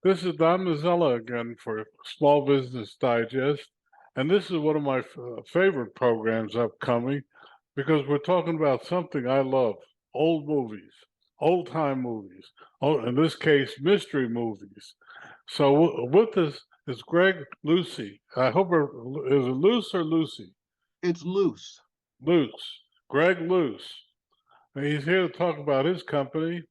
This is Don Mazzella again for Small Business Digest, and this is one of my favorite programs upcoming because we're talking about something I love: old movies, old time movies. Oh, in this case, mystery movies. So with us is Greg Luce. I hope is it Luce or Lucy? It's Luce. Luce. Greg Luce. And he's here to talk about his company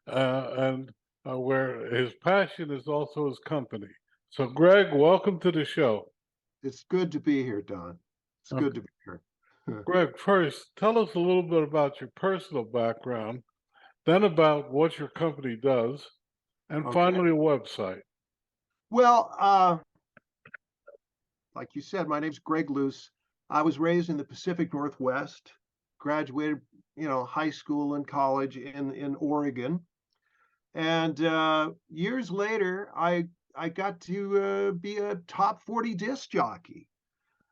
and where his passion is also his company. So, Greg, welcome to the show. It's good to be here, Don. It's good Okay. to be here. Greg, first, tell us a little bit about your personal background, then about what your company does, and Okay. finally, a website. Well, like you said, my name's Greg Luce. I was raised in the Pacific Northwest, graduated, high school and college in Oregon. And years later, I got to be a top 40 disc jockey.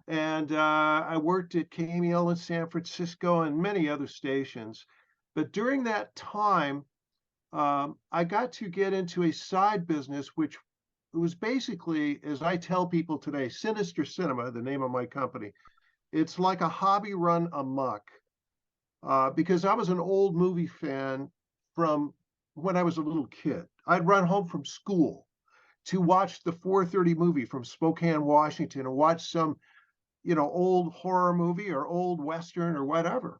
And I worked at KMEL in San Francisco and many other stations. But during that time, I got to get into a side business, which was basically, as I tell people today, Sinister Cinema, the name of my company. It's like a hobby run amok because I was an old movie fan from when I was a little kid. I'd run home from school to watch the 4:30 movie from Spokane, Washington, and watch some old horror movie or old Western or whatever.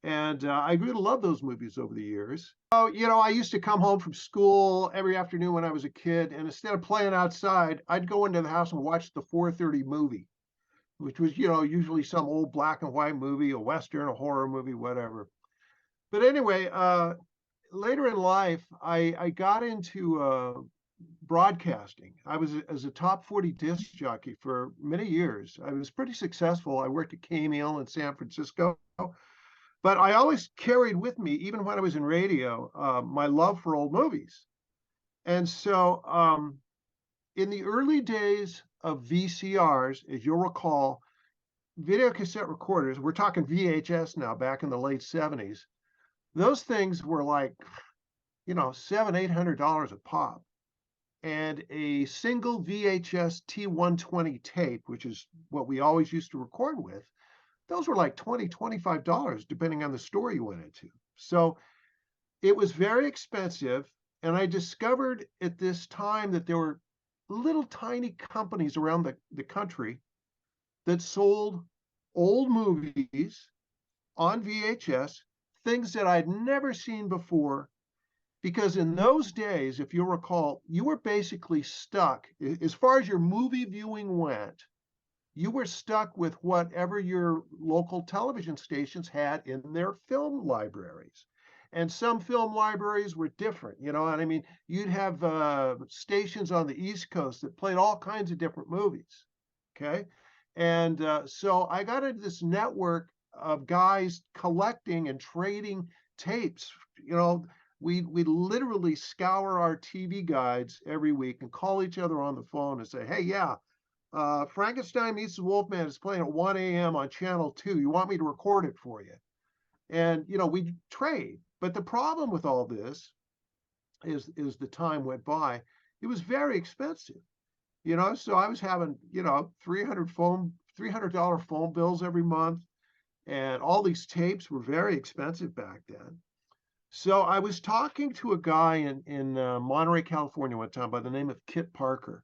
And I grew to love those movies over the years. So, I used to come home from school every afternoon when I was a kid, and instead of playing outside, I'd go into the house and watch the 4:30 movie, which was, usually some old black and white movie, a Western, a horror movie, whatever. But anyway, later in life, I got into broadcasting. I was as a top 40 disc jockey for many years. I was pretty successful. I worked at KMEL in San Francisco, but I always carried with me, even when I was in radio, my love for old movies. And so in the early days of VCRs, as you'll recall, video cassette recorders, we're talking VHS now, back in the late 70s, those things were like, $700-800 a pop. And a single VHS T120 tape, which is what we always used to record with, those were like $20-25, depending on the store you went into. So it was very expensive. And I discovered at this time that there were little tiny companies around the country that sold old movies on VHS, things that I'd never seen before. Because in those days, if you'll recall, you were basically stuck, as far as your movie viewing went, you were stuck with whatever your local television stations had in their film libraries. And some film libraries were different, and I mean, you'd have stations on the East Coast that played all kinds of different movies. Okay. And so I got into this network of guys collecting and trading tapes. We literally scour our TV guides every week and call each other on the phone and say, hey, yeah, Frankenstein Meets the Wolfman is playing at 1 a.m. on channel 2. You want me to record it for you? And, we trade. But the problem with all this is the time went by, it was very expensive. So I was having, $300 phone bills every month. And all these tapes were very expensive back then. So I was talking to a guy in Monterey, California one time by the name of Kit Parker.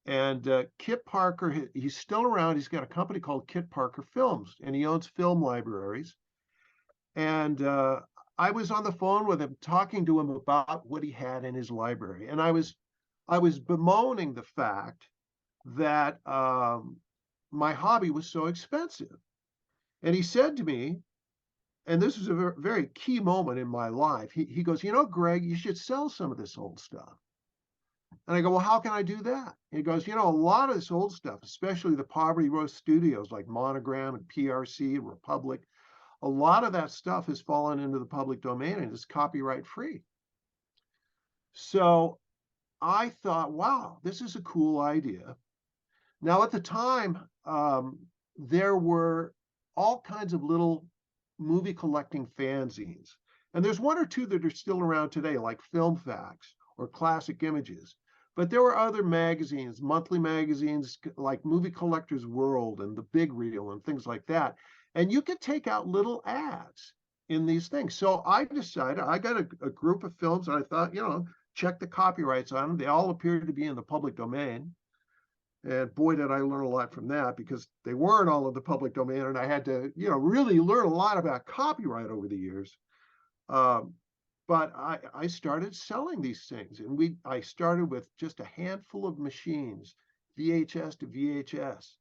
And Kit Parker, he's still around. He's got a company called Kit Parker Films, and he owns film libraries. And I was on the phone with him, talking to him about what he had in his library. And I was bemoaning the fact that my hobby was so expensive. And he said to me, and this was a very key moment in my life. He goes, Greg, you should sell some of this old stuff. And I go, well, how can I do that? And he goes, a lot of this old stuff, especially the Poverty Row studios like Monogram and PRC and Republic, a lot of that stuff has fallen into the public domain and is copyright free. So I thought, wow, this is a cool idea. Now, at the time, there were all kinds of little movie collecting fanzines. And there's one or two that are still around today, like Film Facts or Classic Images. But there were other magazines, monthly magazines like Movie Collector's World and The Big Reel and things like that. And you could take out little ads in these things. So I decided, I got a group of films, and I thought, check the copyrights on them. They all appeared to be in the public domain. And boy, did I learn a lot from that, because they weren't all in the public domain. And I had to, really learn a lot about copyright over the years. Um, but I started selling these things, and I started with just a handful of machines, VHS to VHS,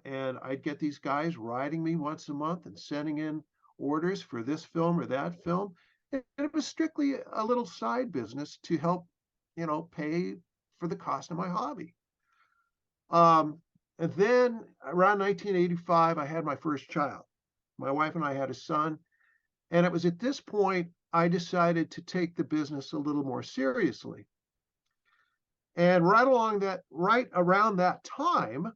and I'd get these guys writing me once a month and sending in orders for this film or that film. And it was strictly a little side business to help, pay for the cost of my hobby. And then around 1985, I had my first child. My wife and I had a son. And it was at this point I decided to take the business a little more seriously. And right around that time,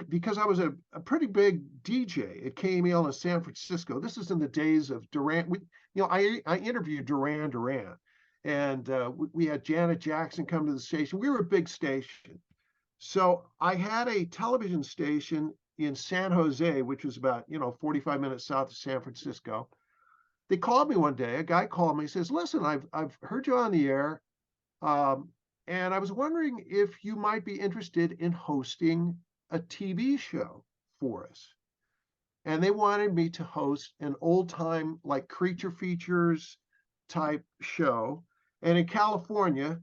because I was a pretty big DJ at KMEL in San Francisco. This is in the days of Duran. I interviewed Duran Duran, and we had Janet Jackson come to the station. We were a big station. So I had a television station in San Jose, which was about, 45 minutes south of San Francisco. They called me one day. A guy called me. He says, "Listen, I've heard you on the air, and I was wondering if you might be interested in hosting a TV show for us." And they wanted me to host an old time, like, creature features type show. And in California,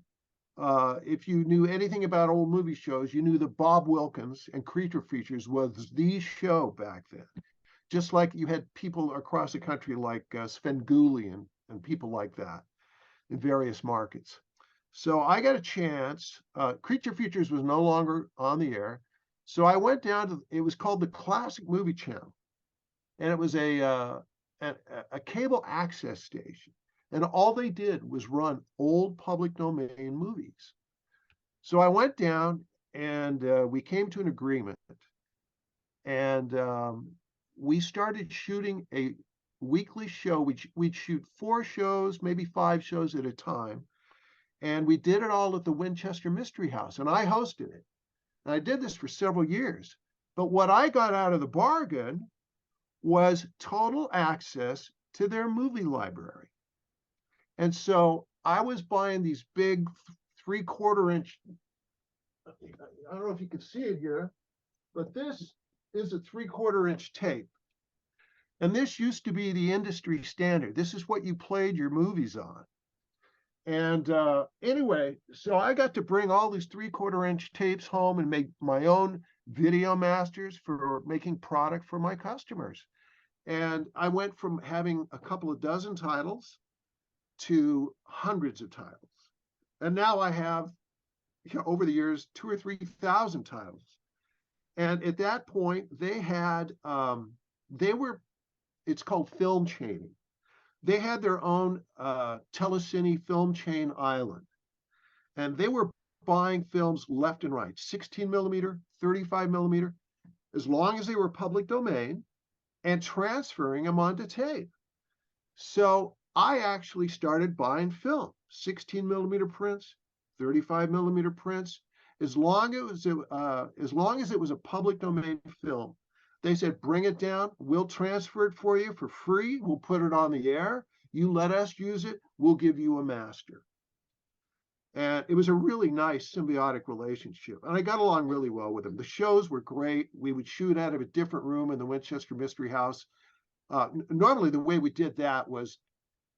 if you knew anything about old movie shows, you knew that Bob Wilkins and Creature Features was the show back then. Just like you had people across the country like Svengoolie and people like that in various markets. So I got a chance. Creature Features was no longer on the air. So I went down to, it was called the Classic Movie Channel. And it was a cable access station. And all they did was run old public domain movies. So I went down, and we came to an agreement. And we started shooting a weekly show. We'd shoot 4 shows, maybe 5 shows at a time. And we did it all at the Winchester Mystery House. And I hosted it. And I did this for several years. But what I got out of the bargain was total access to their movie library. And so I was buying these big 3/4 inch, I don't know if you can see it here, but this is a 3/4 inch tape. And this used to be the industry standard. This is what you played your movies on. And anyway, so I got to bring all these 3/4 inch tapes home and make my own video masters for making product for my customers. And I went from having a couple of dozen titles to hundreds of titles. And now I have, over the years, 2,000 or 3,000 titles. And at that point, it's called film chaining. They had their own telecine film chain island. And they were buying films left and right, 16 millimeter, 35 millimeter, as long as they were public domain, and transferring them onto tape. So I actually started buying film, 16 millimeter prints, 35 millimeter prints. As long as it was a public domain film, they said, "Bring it down. We'll transfer it for you for free. We'll put it on the air. You let us use it. We'll give you a master." And it was a really nice symbiotic relationship. And I got along really well with them. The shows were great. We would shoot out of a different room in the Winchester Mystery House. Normally, the way we did that was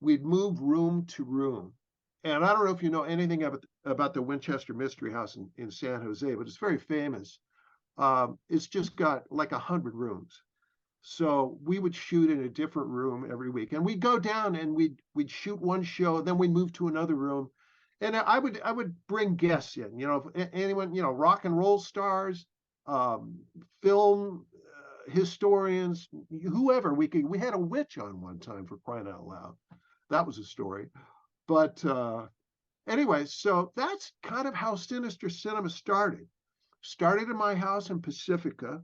we'd move room to room. And I don't know if you know anything about the Winchester Mystery House in San Jose, but it's very famous. It's just got like 100 rooms. So we would shoot in a different room every week. And we'd go down and we'd shoot one show, then we'd move to another room. And I would bring guests in, anyone, rock and roll stars, film historians, whoever. We had a witch on one time, for crying out loud. That was a story. But anyway, so that's kind of how Sinister Cinema started. Started in my house in Pacifica.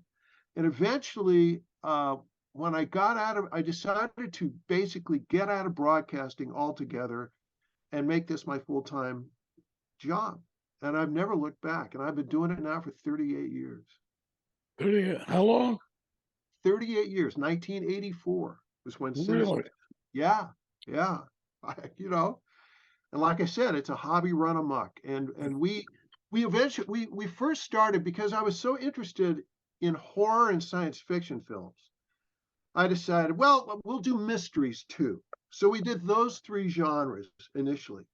And eventually, when I decided to basically get out of broadcasting altogether and make this my full-time job. And I've never looked back. And I've been doing it now for 38 years. 30, how long? 38 years. 1984 was when Sinister. Really? Yeah, yeah. You know, and like I said, it's a hobby run amok. And we eventually we first started because I was so interested in horror and science fiction films. I decided, well, we'll do mysteries too. So we did those three genres initially.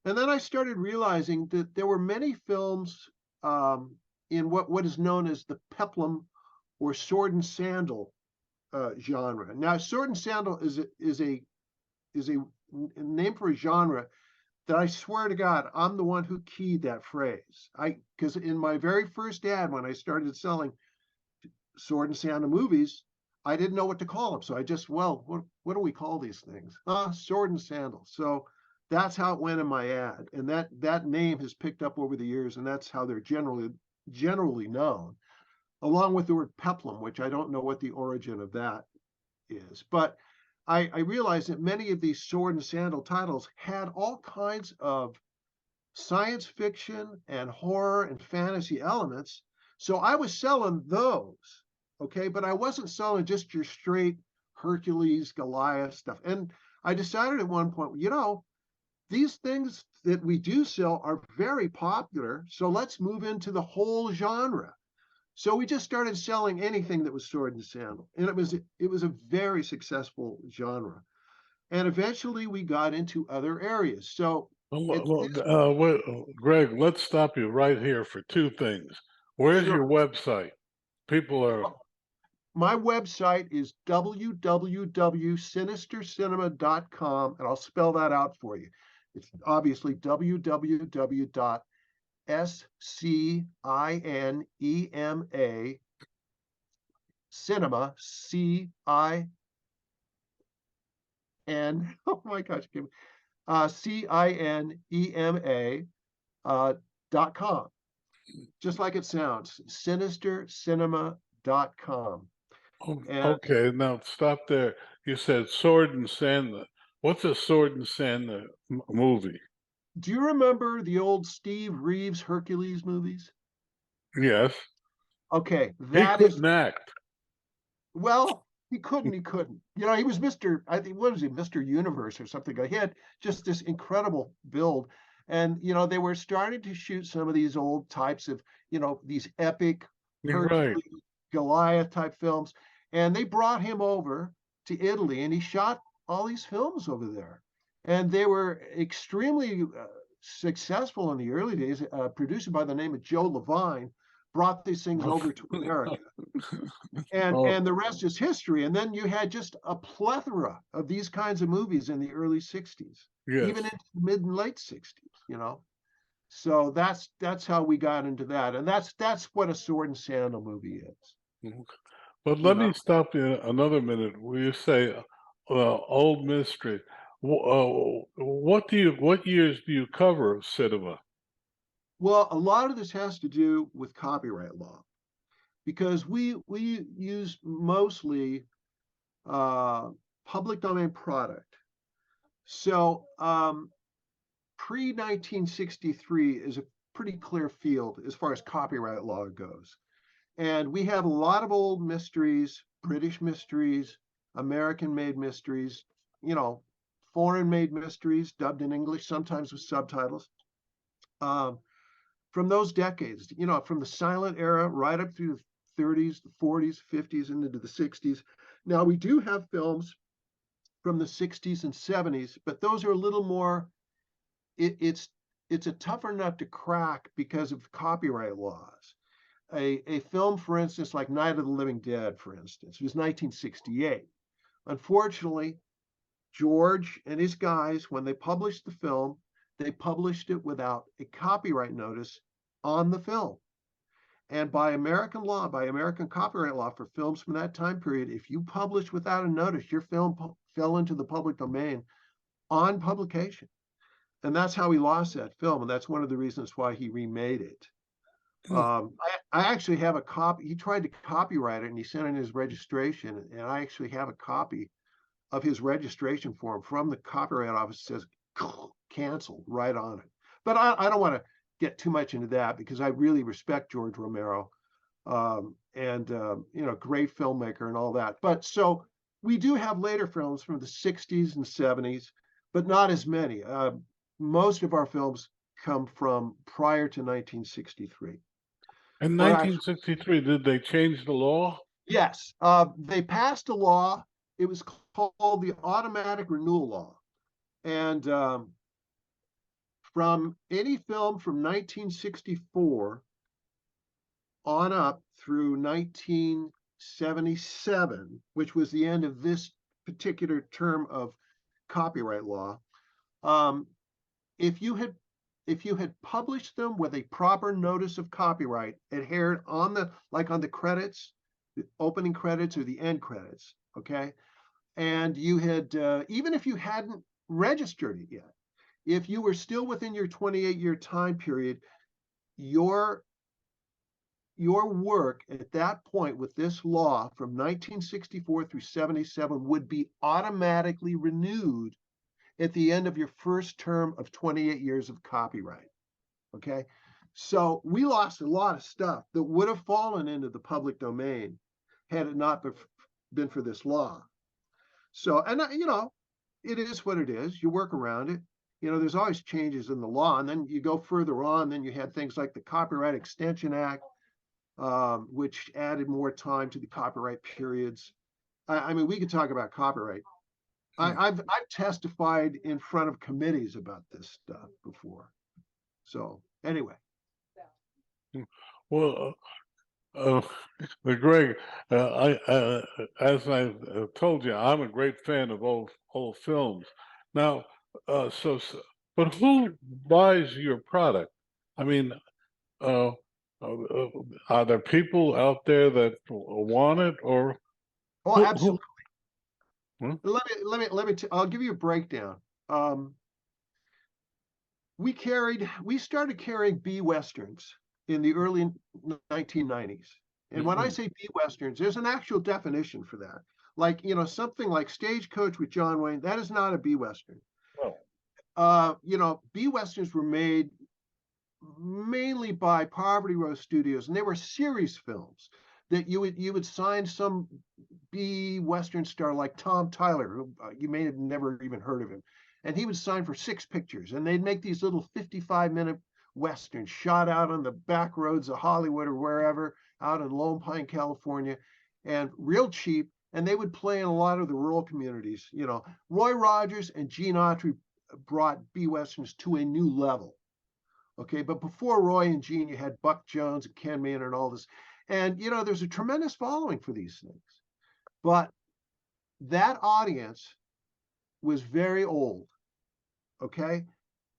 And then I started realizing that there were many films in what is known as the peplum or sword and sandal genre. Now, sword and sandal is a name for a genre that I swear to God, I'm the one who keyed that phrase. Because in my very first ad, when I started selling sword and sandal movies, I didn't know what to call them. So I just, well, what do we call these things? Sword and sandal. So that's how it went in my ad. And that name has picked up over the years, and that's how they're generally known, along with the word peplum, which I don't know what the origin of that is. But I realized that many of these sword and sandal titles had all kinds of science fiction and horror and fantasy elements. So I was selling those, okay, but I wasn't selling just your straight Hercules, Goliath stuff. And I decided at one point, these things that we do sell are very popular. So let's move into the whole genre. So we just started selling anything that was sword and sandal, and it was a very successful genre. And eventually we got into other areas. So at this Wait, Greg, let's stop you right here for two things. Where's your sure, website? People are, my website is www.sinistercinema.com, and I'll spell that out for you. It's obviously www.scinema cinema oh my gosh, cinema .com, just like it sounds, sinistercinema.com. And okay, now stop there. You said sword and sand. What's a sword and sand movie? do you remember the old Steve Reeves Hercules movies? Yes, Okay, he that is, couldn't act. well, he couldn't. He was Mr. I think, what was he, Mr. Universe or something. He had just this incredible build. And, they were starting to shoot some of these old types of, these epic You're right. Hercules, Goliath type films. And they brought him over to Italy, and he shot all these films over there. And they were extremely successful in the early days. A producer by the name of Joe Levine brought these things over to America, and Oh, the rest is history. And then you had just a plethora of these kinds of movies in the early 60s, yes. even into the mid and late 60s. So that's how we got into that. And that's what a sword and sandal movie is, Mhm. But you let know. me stop you another minute. When you say old mystery, what years do you cover of cinema? Well, a lot of this has to do with copyright law because we use mostly uh public domain product. So pre 1963 is a pretty clear field as far as copyright law goes. And we have a lot of old mysteries, British mysteries, American made mysteries, you know, foreign made mysteries dubbed in English, sometimes with subtitles. Um, from those decades, from the silent era right up through the 30s, the 40s, 50s, and into the 60s. Now, we do have films from the 60s and 70s, but those are a little more, it's a tougher nut to crack because of copyright laws. A film, for instance, like Night of the Living Dead, for instance, was 1968. Unfortunately, George and his guys, when they published the film, they published it without a copyright notice on the film. And by American law, by American copyright law for films from that time period, if you publish without a notice, your film fell into the public domain on publication. And that's how he lost that film. And that's one of the reasons why he remade it. Hmm. I actually have a copy. He tried to copyright it and he sent in his registration. And I actually have a copy of his registration form from the Copyright Office that says canceled right on it. But I don't want to get too much into that because I really respect George Romero, and great filmmaker and all that. But so we do have later films from the 60s and 70s, but not as many. Most of our films come from prior to 1963. In Or actually, 1963, did they change the law? yes, they passed a law. It was called the Automatic Renewal Law. And from any film from 1964 on up through 1977, which was the end of this particular term of copyright law, um, if you had published them with a proper notice of copyright adhered on the credits, the opening credits or the end credits, okay, and you had even if you hadn't registered it yet, if you were still within your 28-year time period, your work at that point with this law from 1964 through 77 would be automatically renewed at the end of your first term of 28 years of copyright. Okay. So we lost a lot of stuff that would have fallen into the public domain had it not been for this law. So, and it is what it is. You work around it. There's always changes in the law. And then you go further on, then you had things like the Copyright Extension Act, which added more time to the copyright periods. I mean, we could talk about copyright. I've testified in front of committees about this stuff before. So anyway, Well, Greg, as I told you, I'm a great fan of old films. Now, but who buys your product? I mean, uh, are there people out there that want it, or oh, who? absolutely. Hmm? I'll give you a breakdown. Um, we started carrying B westerns in the early 1990s. And when I Mm-mm. say B westerns, there's an actual definition for that. Like, something like Stagecoach with John Wayne, that is not a B western. Oh, B westerns were made mainly by Poverty Row Studios, and they were series films that you would sign some B Western star like Tom Tyler, who you may have never even heard of him, and he would sign for 6 pictures, and they'd make these little 55-minute westerns shot out on the back roads of Hollywood or wherever, out in Lone Pine, California, and real cheap. And they would play in a lot of the rural communities. Roy Rogers and Gene Autry brought B Westerns to a new level. Okay, but before Roy and Gene, you had Buck Jones and Ken Mann and all this. And, there's a tremendous following for these things. But that audience was very old. Okay.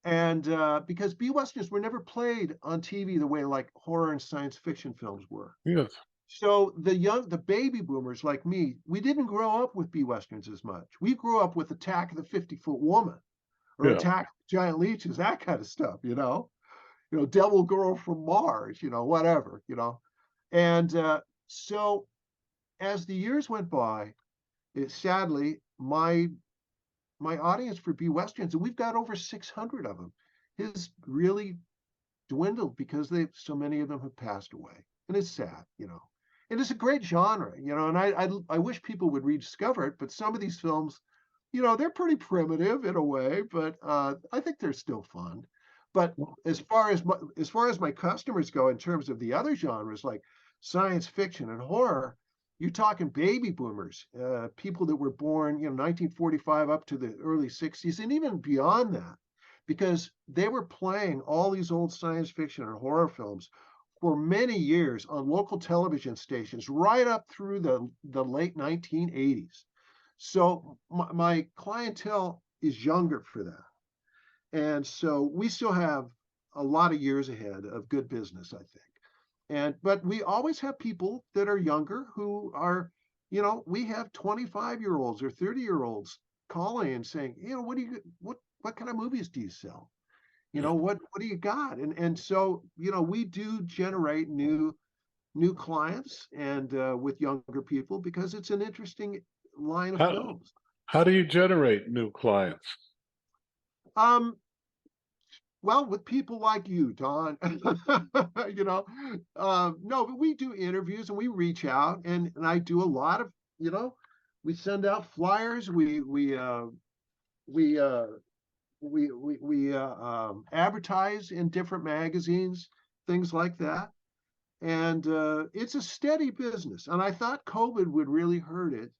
And because B Westerns were never played on TV the way like horror and science fiction films were. yes, So the baby boomers like me, we didn't grow up with B Westerns as much. We grew up with Attack of the 50-Foot Woman or yeah. Attack of the Giant Leeches, that kind of stuff, Devil Girl from Mars, whatever, And so as the years went by, sadly, my audience for B Westerns, and we've got over 600 of them, has really dwindled because so many of them have passed away. And it's sad. And it's a great genre, and I wish people would rediscover it, but some of these films, they're pretty primitive in a way, but I think they're still fun. But as far as my customers go in terms of the other genres like science fiction and horror, you're talking baby boomers, people that were born, 1945 up to the early 60s, and even beyond that, because they were playing all these old science fiction and horror films for many years on local television stations, right up through the late 1980s. So my clientele is younger for that. And so we still have a lot of years ahead of good business, I think. But we always have people that are younger who are, we have 25-year-olds or 30-year-olds calling and saying, what kind of movies do you sell? What do you got? And so, we do generate new clients and with younger people because it's an interesting line of How films. how do you generate new clients? Um, Well, with people like you, Don, you know, no, but we do interviews and we reach out, and I do a lot of, you know, we send out flyers, we advertise in different magazines, things like that, and it's a steady business. And I thought COVID would really hurt it,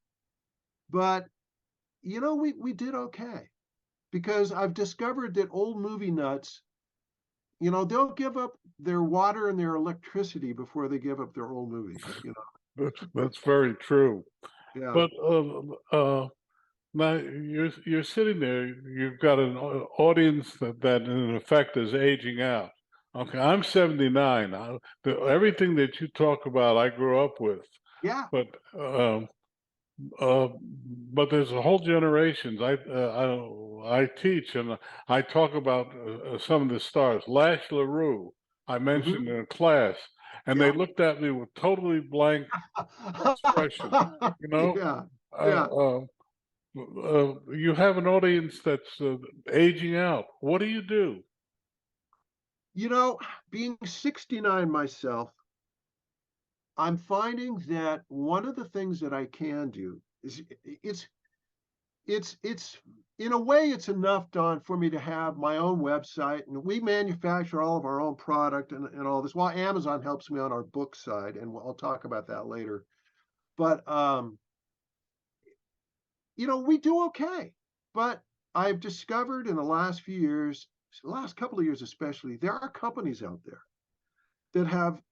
but we did okay because I've discovered that old movie nuts, they'll give up their water and their electricity before they give up their old movies. That's very true. Yeah. But now you're sitting there. You've got an audience that in effect is aging out. Okay, I'm 79. Everything that you talk about, I grew up with. Yeah. But uh, but there's a whole generations. I teach and I talk about some of the stars. Lash LaRue, I mentioned Hmm. in a class, and they Yeah. looked at me with totally blank expression. You know, Yeah. uh, Yeah. uh, you have an audience that's aging out. What do you do? You know, being 69 myself, I'm finding that one of the things that I can do is it's in a way it's enough, Don, for me to have my own website, and we manufacture all of our own product and all this, while Amazon helps me on our book side, and I'll talk about that later. But we do okay. But I've discovered in the last few years, the last couple of years especially, there are companies out there that have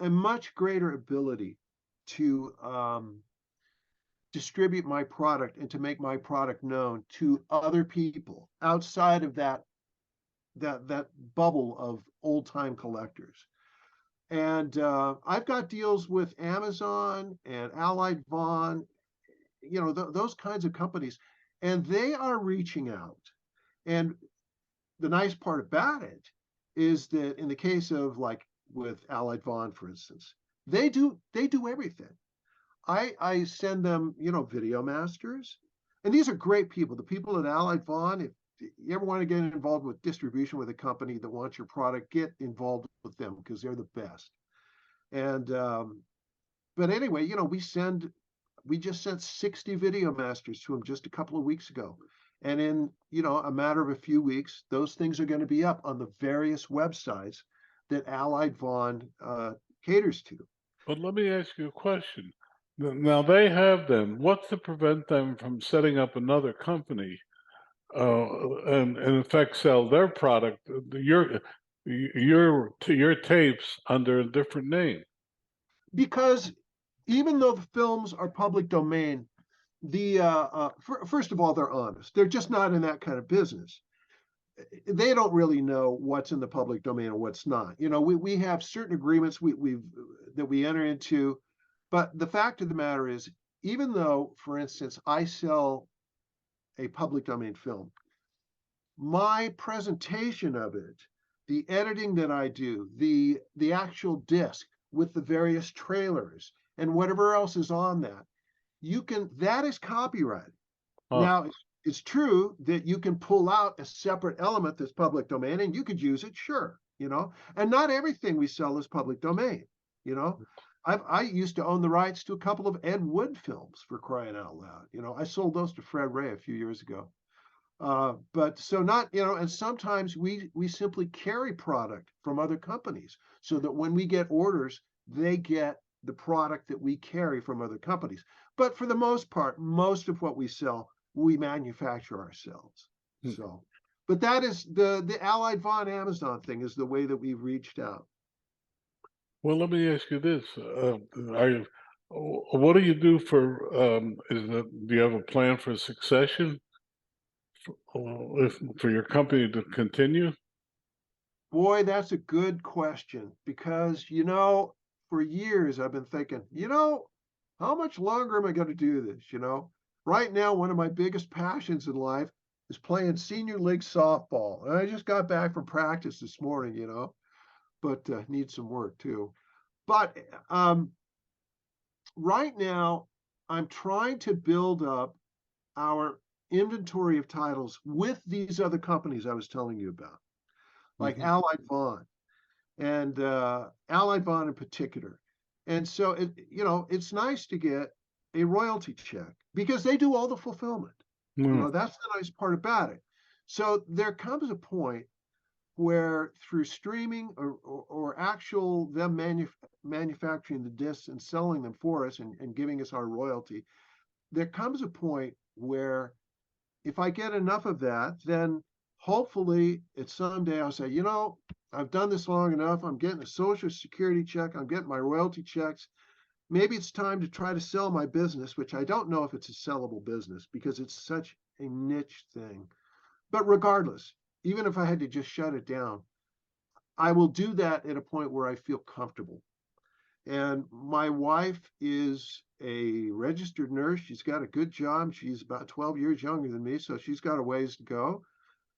a much greater ability to distribute my product and to make my product known to other people outside of that bubble of old time collectors. And I've got deals with Amazon and Allied Von, those kinds of companies, and they are reaching out. And the nice part about it is that in the case of, like, with Allied Von, for instance, they do everything. I send them, video masters, and these are great people. The people at Allied Von, if you ever want to get involved with distribution with a company that wants your product, get involved with them because they're the best. And but anyway, we just sent 60 video masters to them just a couple of weeks ago. And in, a matter of a few weeks, those things are going to be up on the various websites that Allied Von caters to. But let me ask you a question. Now they have them. What's to prevent them from setting up another company and in effect sell their product, your tapes under a different name? Because even though the films are public domain, first of all, they're honest. They're just not in that kind of business. They don't really know what's in the public domain and what's not. We have certain agreements that we enter into, but the fact of the matter is, even though, for instance, I sell a public domain film, my presentation of it, the editing that I do, the actual disc with the various trailers and whatever else is on that is copyrighted. Huh. Now, it's true that you can pull out a separate element that's public domain and you could use it, sure, and not everything we sell is public domain. You know, I used to own the rights to a couple of Ed Wood films, for crying out loud. I sold those to Fred Ray a few years ago. But so not, and sometimes we simply carry product from other companies so that when we get orders, they get the product that we carry from other companies. But for the most part, most of what we sell, we manufacture ourselves. Hmm. So, but that is the Allied Von Amazon thing is the way that we've reached out. Well, let me ask you this: Are you, what do you do for? Do you have a plan for succession for your company to continue? Boy, that's a good question because, for years I've been thinking, how much longer am I going to do this? Right now, one of my biggest passions in life is playing senior league softball. And I just got back from practice this morning, but need some work too. But right now, I'm trying to build up our inventory of titles with these other companies I was telling you about. like Hmm. Allied Vaughn and Allied Vaughn in particular. And so it's nice to get a royalty check because they do all the fulfillment. Yeah. That's the nice part about it. So there comes a point where through streaming or actual them manufacturing the discs and selling them for us and giving us our royalty, there comes a point where if I get enough of that, then hopefully it's someday I'll say, I've done this long enough. I'm getting a social security check. I'm getting my royalty checks. Maybe it's time to try to sell my business, which I don't know if it's a sellable business because it's such a niche thing. But regardless, even if I had to just shut it down, I will do that at a point where I feel comfortable. And my wife is a registered nurse. She's got a good job. She's about 12 years younger than me, so she's got a ways to go.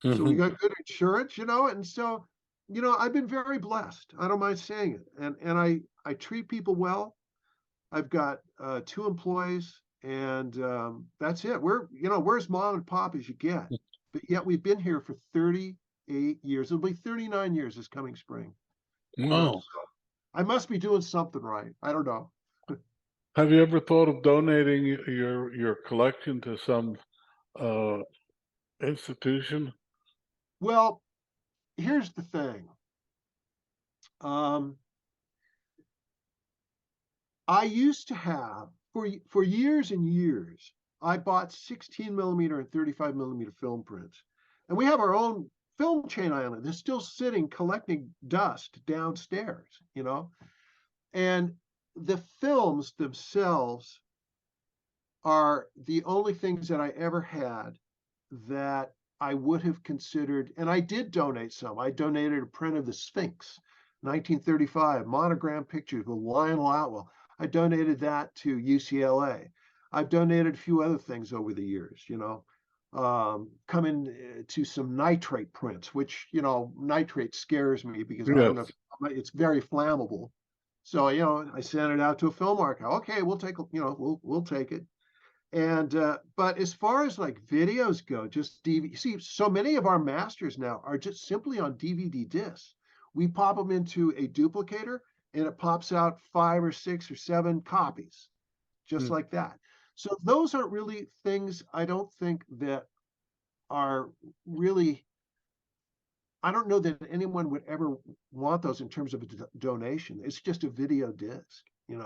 So we Hmm. got good insurance, and so, I've been very blessed. I don't mind saying it. And I treat people well. I've got 2 employees, and that's it. We're as mom and pop as you get. But yet we've been here for 38 years. It'll be 39 years this coming spring. Wow. So I must be doing something right. I don't know. Have you ever thought of donating your collection to some uh, institution? Well, here's the thing. Um, I used to have for years and years. I bought 16 millimeter and 35 millimeter film prints, and we have our own film chain island. They're still sitting collecting dust downstairs. And the films themselves are the only things that I ever had that I would have considered, and I did donate some. I donated a print of the Sphinx, 1935, monogram pictures with Lionel Atwell. I donated that to UCLA. I've donated a few other things over the years, coming to some nitrate prints, which, nitrate scares me because I don't know if Yes. it's very flammable. So, I sent it out to a film archive. Okay, we'll take, we'll take it. And but as far as like videos go, just DVD. See, so many of our masters now are just simply on DVD discs. We pop them into a duplicator, and it pops out 5 or 6 or 7 copies, just Mm. like that. So those aren't really things I don't think that are really. I don't know that anyone would ever want those in terms of a donation. It's just a video disc, and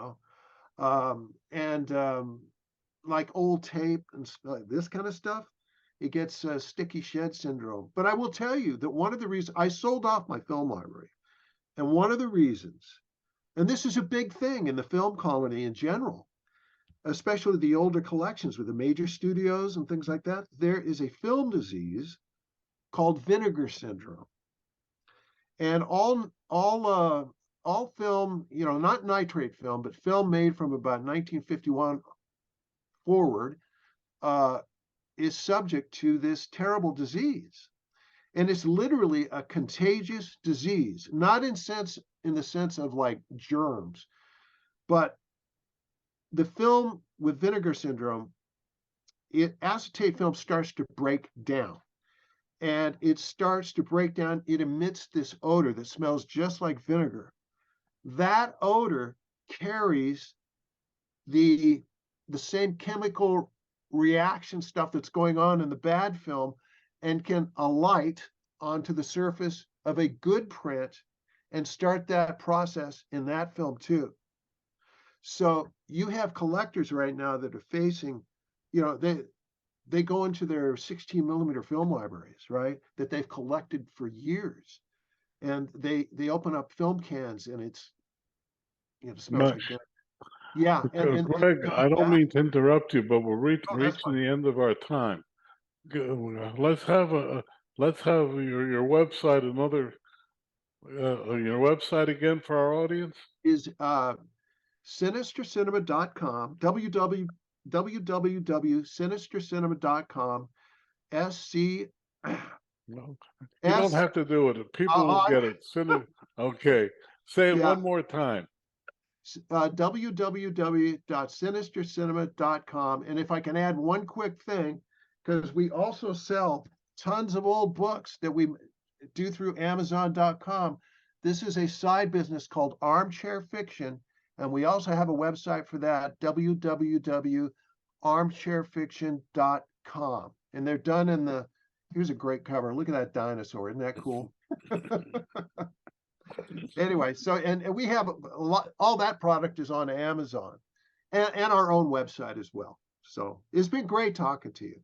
like old tape and like this kind of stuff, it gets sticky shed syndrome. But I will tell you that one of the reasons I sold off my film library, and one of the reasons, and this is a big thing in the film colony in general, especially the older collections with the major studios and things like that, there is a film disease called vinegar syndrome. And all film, not nitrate film, but film made from about 1951 forward, uh, is subject to this terrible disease. And it's literally a contagious disease, not in the sense of like germs, but the film with vinegar syndrome, acetate film starts to break down. And it starts to break down. It emits this odor that smells just like vinegar. That odor carries the the same chemical reaction stuff that's going on in the bad film and can alight onto the surface of a good print and start that process in that film too. So you have collectors right now that are facing, they go into their 16 millimeter film libraries, right, that they've collected for years, and they open up film cans and it smells like Nice. vinegar. Yeah, and Greg, things I like don't that. mean to interrupt you, but we're Oh, that's reaching fine. the end of our time. Let's have let's have your website your website again for our audience. Is sinistercinema.com, www.sinistercinema.com, SC. No, you don't S. have to do it. People will I, get it. Okay. Say it yeah, one more time. www.sinistercinema.com. And if I can add one quick thing, because we also sell tons of old books that we do through Amazon.com. This is a side business called Armchair Fiction, and we also have a website for that, www.armchairfiction.com. And they're done in the, here's a great cover. Look at that dinosaur. Isn't that cool? Anyway, so and we have a lot, all that product is on Amazon and our own website as well. So it's been great talking to you.